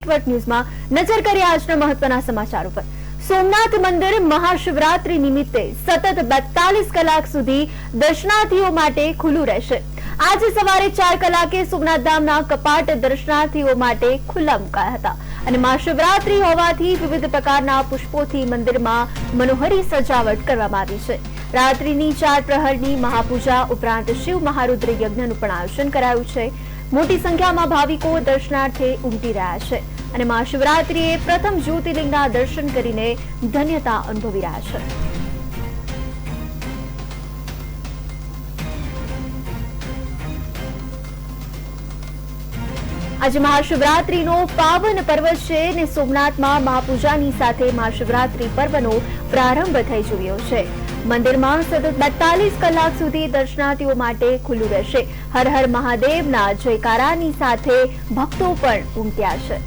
Network news में नजर करिए आजना महत्वना समाचारों पर। सोमनाथ मंदिर महाशिवरात्रि निमित्ते सतत 42 कलाक सुधी दर्शनार्थीओ माटे खुल्लू रहेशे। आज सवारे 4 कलाके सोमनाथ धामना कपाट दर्शनार्थीओ माटे खुल्ला मुकाया हता અને મહાશિવરાત્રી હોવાથી વિવિધ પ્રકારના પુષ્પોથી મંદિરમાં મનોહરી સજાવટ કરવામાં આવી છે। રાત્રિની 4 પ્રહરની મહાપૂજા ઉપરાંત શિવ મહારુદ્ર યજ્ઞનું પણ આયોજન કરાયું છે। મોટી સંખ્યામાં ભાવિકો દર્શનાર્થે ઉમટી રહ્યા છે અને મહાશિવરાત્રીએ પ્રથમ જ્યોતિર્લિંગના દર્શન કરીને ધન્યતા અનુભવી રહ્યા છે। आज महाशिवरात्रीनो पावन पर्व छे ने सोमनाथमां महापूजानी साथे महाशिवरात्रि पर्वनो प्रारंभ थई चुक्यो छे। मंदिरमां सतत 42 कलाक सुधी दर्शनार्थीओ माटे खुल्लू रहेशे। हर हर महादेवना जयकारानी साथे भक्तो पण उमट्या छे।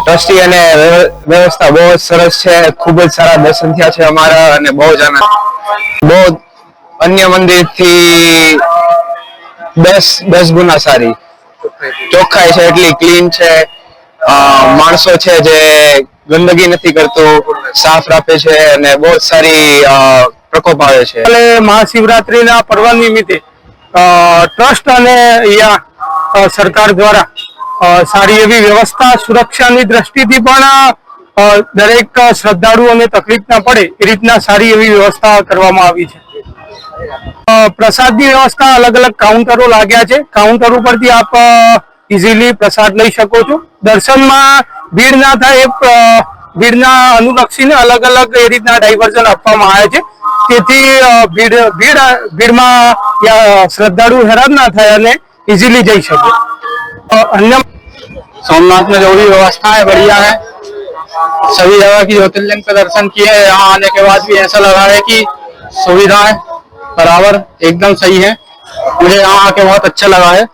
ट्रस्टी અને વ્યવસ્થા બહુ સરસ છે। ખૂબ જ સારા દર્શન થયા છે અમારા અને બહુ જ આનંદ। બહુ अन्य मंदिर थी 10 गुना सारी चोखाई है, एटली क्लीन है। माणसो छे जे गंदगी नहीं करतो, साफ राखे छे अने बहुत सारी प्रकोप आवे छे। महाशिवरात्रि ना पर्व निमित्ते ट्रस्ट अने या सरकार द्वारा सारी एवी व्यवस्था सुरक्षानी दृष्टिथी पण दरेक श्रद्धाळुओने तकलीफ ना पड़े ए रीतना सारी एवी व्यवस्था करवामां आवी छे। प्रसाद की व्यवस्था अलग अलग काउंटरो लाग्या छे। काउंटर परथी आप इजीली प्रसाद लई शको छो। दर्शन में भीड़ ना थाय भीड़ना अनुलक्षीने अलग अलग ए रीतना डायवर्जन आपवामां आवे छे, तेथी भीड़ में या श्रद्धाळु हैरान ना थाय अने इजीली जई शके। अन्य सोमनाथ में जो भी व्यवस्था है बढ़िया है। सभी जगह की ज्योतिर्लिंग का दर्शन किए। यहाँ आने के बाद भी ऐसा लगा है कि सुविधाएं बराबर एकदम सही है। मुझे यहाँ आके बहुत अच्छा लगा है।